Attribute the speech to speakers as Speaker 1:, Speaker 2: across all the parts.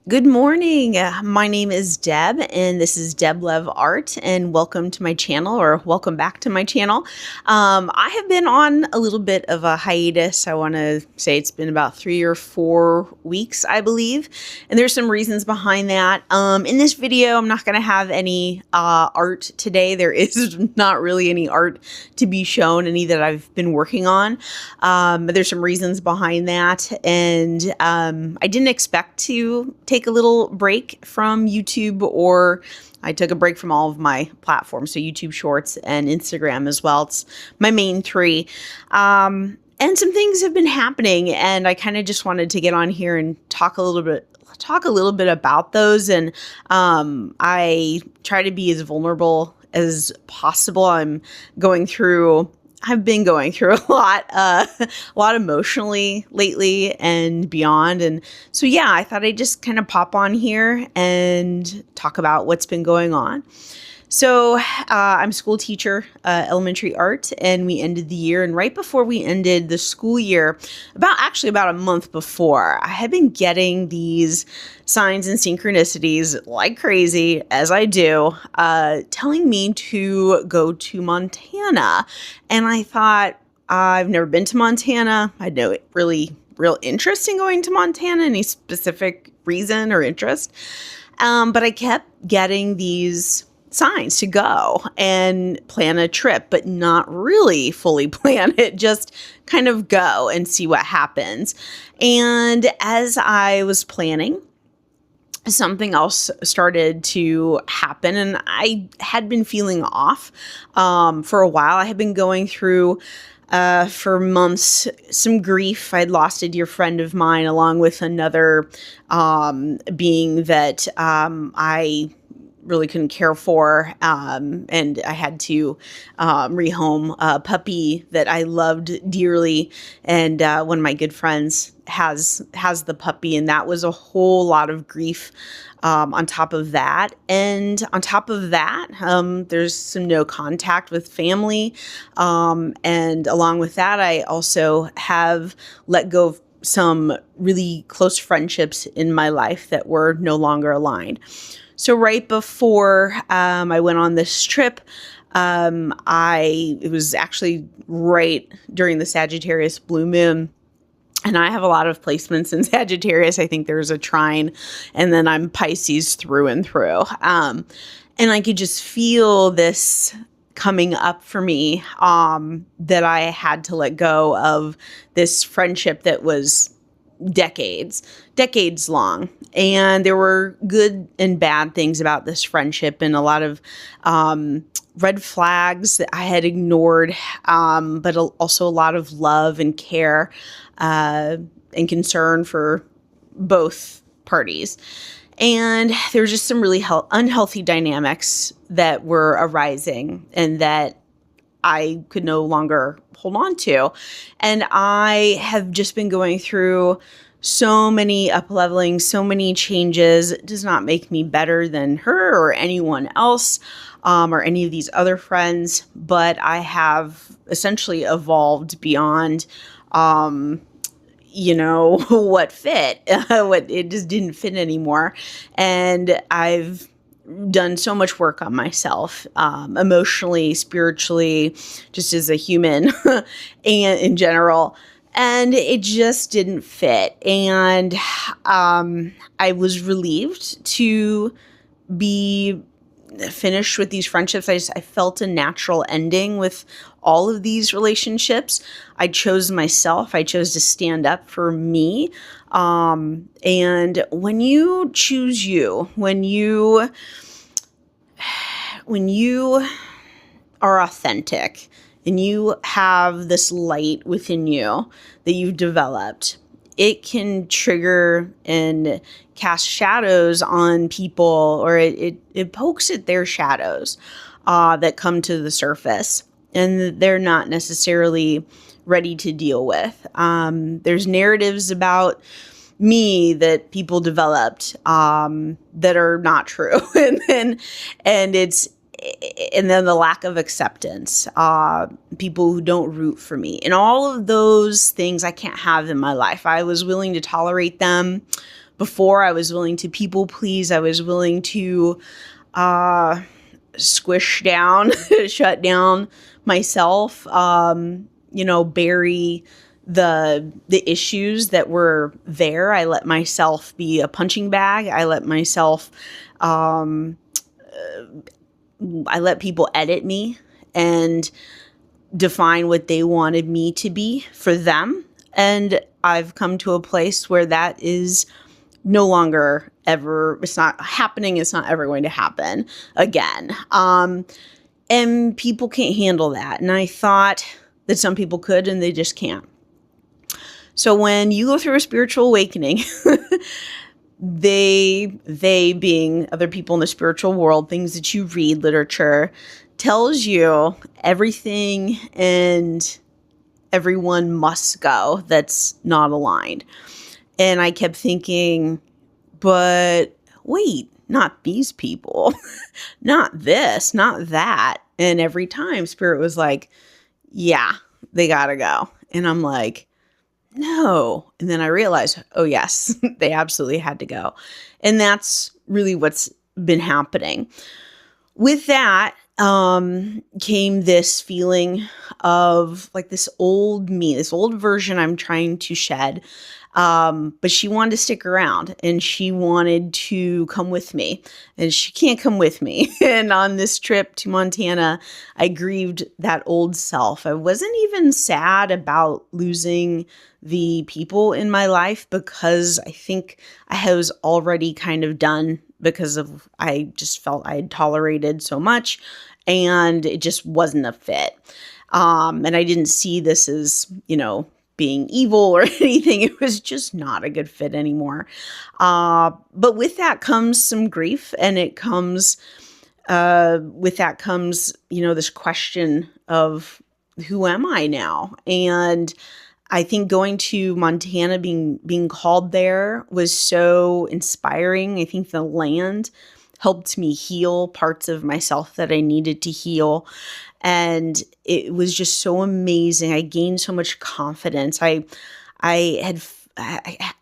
Speaker 1: Good morning. My name is Deb, and this is DebLevArt, and welcome to my channel, or welcome back to my channel. I have been on a little bit of a hiatus. I want to say it's been about 3 or 4 weeks, I believe, and there's some reasons behind that. In this video, I'm not going to have any art today. There is not really any art to be shown, any that I've been working on. But there's some reasons behind that, and I didn't expect to take a little break from YouTube, or I took a break from all of my platforms, so YouTube Shorts and Instagram as well. It's my main three. And some things have been happening, and I kind of just wanted to get on here and talk a little bit about those. And I try to be as vulnerable as possible. I've been going through a lot emotionally lately and beyond. And so, yeah, I thought I'd just kind of pop on here and talk about what's been going on. So I'm a school teacher, elementary art, and we ended the year. And right before we ended the school year, about a month before, I had been getting these signs and synchronicities like crazy, as I do, telling me to go to Montana. And I thought, I've never been to Montana. I had no real interest in going to Montana, any specific reason or interest. But I kept getting these signs to go and plan a trip, but not really fully plan it, just kind of go and see what happens. And as I was planning, something else started to happen, and I had been feeling off for a while. I had been going through for months some grief. I'd lost a dear friend of mine, along with another being that I really couldn't care for, and I had to rehome a puppy that I loved dearly, and one of my good friends has the puppy, and that was a whole lot of grief on top of that. And on top of that, there's some no contact with family, and along with that, I also have let go of some really close friendships in my life that were no longer aligned. So right before I went on this trip, it was actually right during the Sagittarius blue moon. And I have a lot of placements in Sagittarius. I think there's a trine, and then I'm Pisces through and through. And I could just feel this coming up for me, that I had to let go of this friendship that was decades long. And there were good and bad things about this friendship, and a lot of red flags that I had ignored, but also a lot of love and care and concern for both parties. And there were just some really unhealthy dynamics that were arising, and that I could no longer hold on to. And I have just been going through so many up-leveling, so many changes. It does not make me better than her or anyone else, or any of these other friends, but I have essentially evolved beyond, what fit. It just didn't fit anymore. And I've done so much work on myself, emotionally, spiritually, just as a human and in general. And it just didn't fit. And I was relieved to be finished with these friendships. I felt a natural ending with all of these relationships. I chose myself. I chose to stand up for me. And when you choose you, when you are authentic, and you have this light within you that you've developed, it can trigger and cast shadows on people, or it pokes at their shadows that come to the surface, and they're not necessarily ready to deal with. There's narratives about me that people developed that are not true, and then the lack of acceptance, people who don't root for me, and all of those things I can't have in my life. I was willing to tolerate them Before, I was willing to people please. I was willing to squish down, shut down myself, bury the issues that were there. I let myself be a punching bag. I let myself, I let people edit me and define what they wanted me to be for them. And I've come to a place where that is no longer ever, it's not happening. It's not ever going to happen again. And people can't handle that. And I thought that some people could, and they just can't. So when you go through a spiritual awakening, they being other people in the spiritual world, things that you read, literature, tells you everything and everyone must go that's not aligned. And I kept thinking, but wait, not these people, not this, not that. And every time Spirit was like, yeah, they gotta go. And I'm like, no. And then I realized, oh yes, they absolutely had to go. And that's really what's been happening. With that came this feeling of like this old me, this old version I'm trying to shed. But she wanted to stick around and she wanted to come with me, and she can't come with me. And on this trip to Montana, I grieved that old self. I wasn't even sad about losing the people in my life, because I think I was already kind of done, because of, I just felt I had tolerated so much and it just wasn't a fit. And I didn't see this as, being evil or anything. It was just not a good fit anymore. But with that comes some grief, and it comes, with that comes, this question of who am I now? And I think going to Montana, being called there, was so inspiring. I think the land helped me heal parts of myself that I needed to heal. And it was just so amazing. I gained so much confidence. I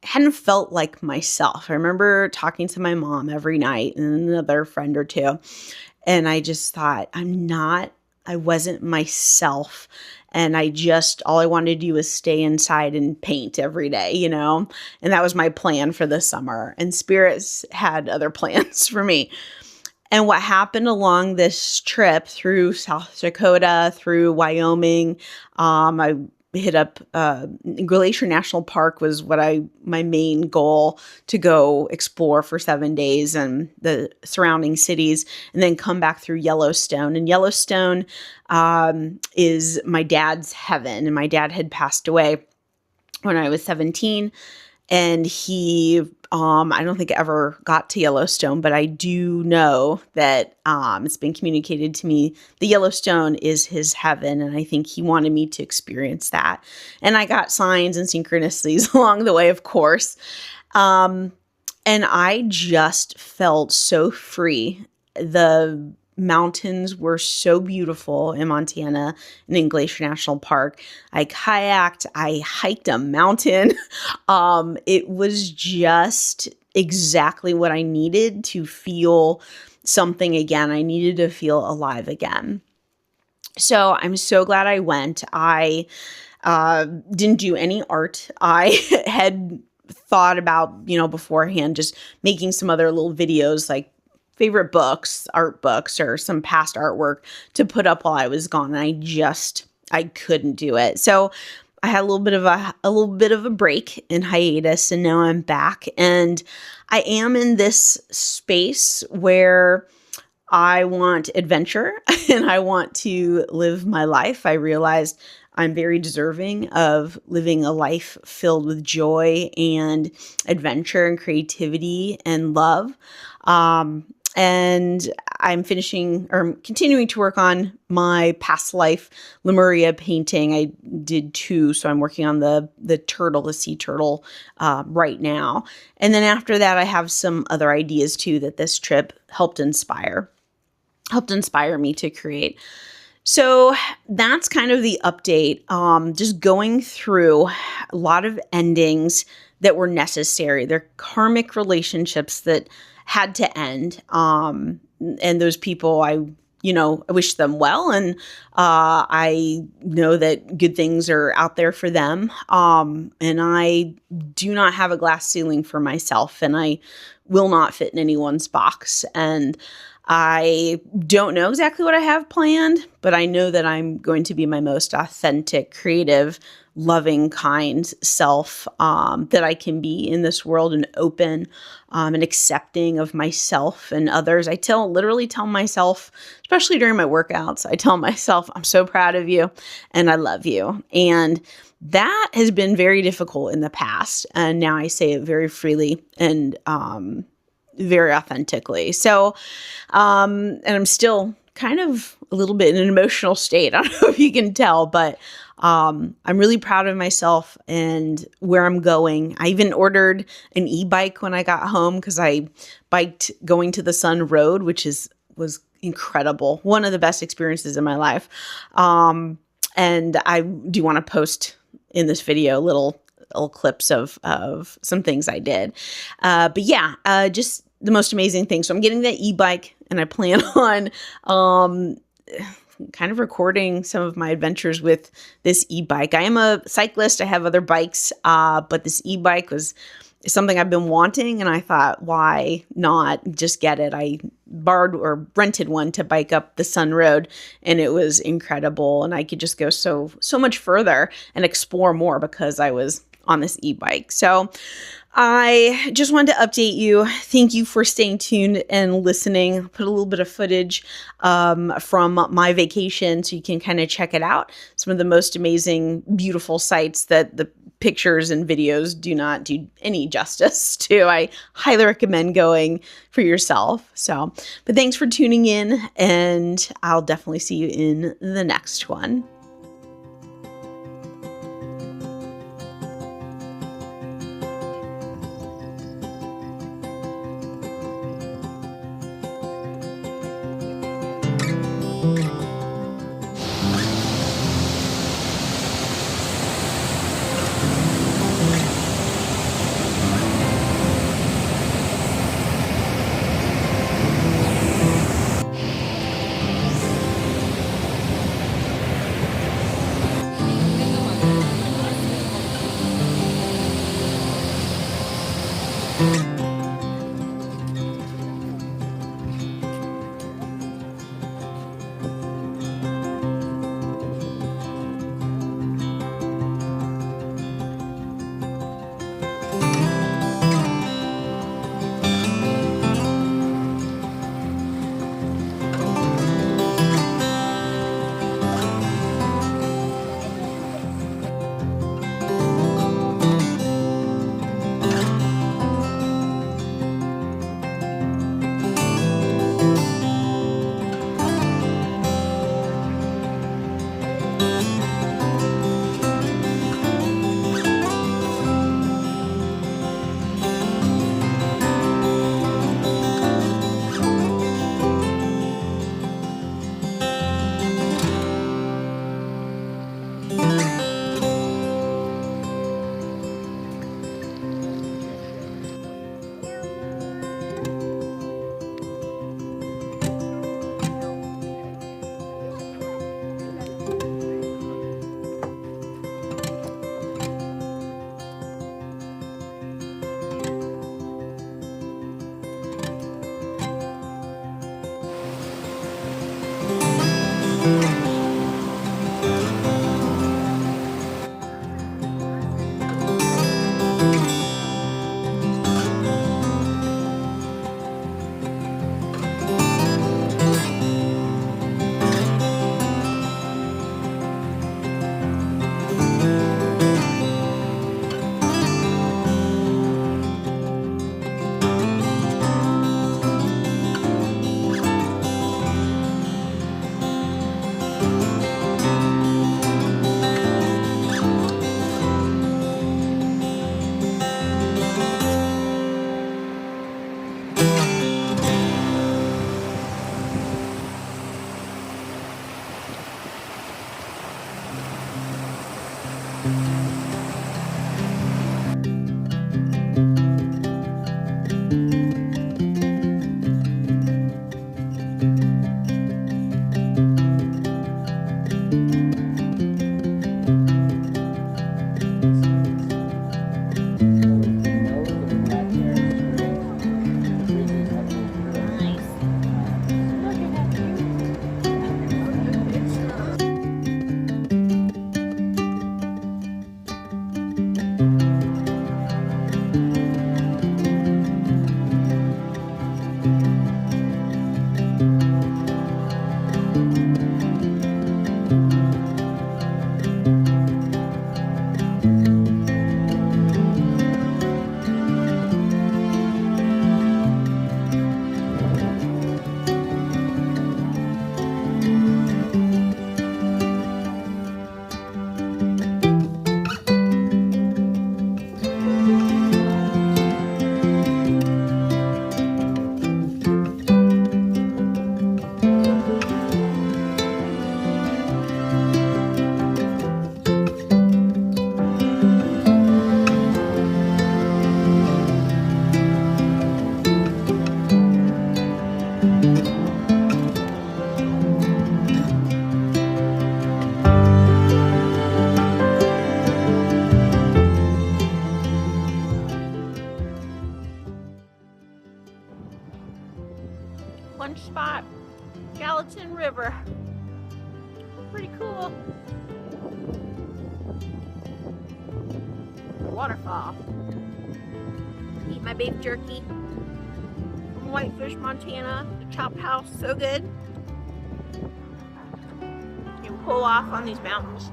Speaker 1: hadn't felt like myself. I remember talking to my mom every night and another friend or two. And I just thought, I wasn't myself. And all I wanted to do was stay inside and paint every day, and that was my plan for the summer. And Spirits had other plans for me. And what happened along this trip through South Dakota, through Wyoming, I hit up Glacier National Park was my main goal, to go explore for 7 days and the surrounding cities, and then come back through Yellowstone. And Yellowstone is my dad's heaven. And my dad had passed away when I was 17. And he, I don't think ever got to Yellowstone, but I do know that it's been communicated to me the Yellowstone is his heaven. And I think he wanted me to experience that. And I got signs and synchronicities along the way, of course. And I just felt so free. The mountains were so beautiful in Montana and in Glacier National Park. I kayaked, I hiked a mountain. It was just exactly what I needed to feel something again. I needed to feel alive again. So I'm so glad I went. I didn't do any art. I had thought about, beforehand, just making some other little videos, like favorite books, art books, or some past artwork to put up while I was gone. And I couldn't do it. So I had a little bit of a break and hiatus, and now I'm back. And I am in this space where I want adventure and I want to live my life. I realized I'm very deserving of living a life filled with joy and adventure and creativity and love. And I'm continuing to work on my past life Lemuria painting. I did 2, so I'm working on the sea turtle, right now. And then after that, I have some other ideas too that this trip helped inspire me to create. So that's kind of the update. Just going through a lot of endings that were necessary. They're karmic relationships that had to end. And those people, I wish them well. And I know that good things are out there for them. And I do not have a glass ceiling for myself, and I will not fit in anyone's box. And I don't know exactly what I have planned, but I know that I'm going to be my most authentic, creative, loving, kind self that I can be in this world, and open and accepting of myself and others. I literally tell myself, especially during my workouts, I tell myself, I'm so proud of you and I love you. And that has been very difficult in the past. And now I say it very freely and very authentically. So, and I'm still kind of a little bit in an emotional state. I don't know if you can tell, but I'm really proud of myself and where I'm going. I even ordered an e-bike when I got home because I biked going to the Sun Road, which was incredible. One of the best experiences in my life. And I do want to post in this video little clips of some things I did. But yeah, just the most amazing thing. So I'm getting that e-bike, and I plan on kind of recording some of my adventures with this e-bike. I am a cyclist. I have other bikes, but this e-bike is something I've been wanting, and I thought, why not just get it? I borrowed or rented one to bike up the Sun Road, and it was incredible. And I could just go so much further and explore more because I was on this e-bike. So I just wanted to update you. Thank you for staying tuned and listening. Put a little bit of footage from my vacation so you can kind of check it out. Some of the most amazing, beautiful sights that the pictures and videos do not do any justice to. I highly recommend going for yourself. So, but thanks for tuning in, and I'll definitely see you in the next one. lunch spot, Gallatin River. Pretty cool. Waterfall. Eat my beef jerky from Whitefish, Montana. The Chop House, so good. You can pull off on these mountains.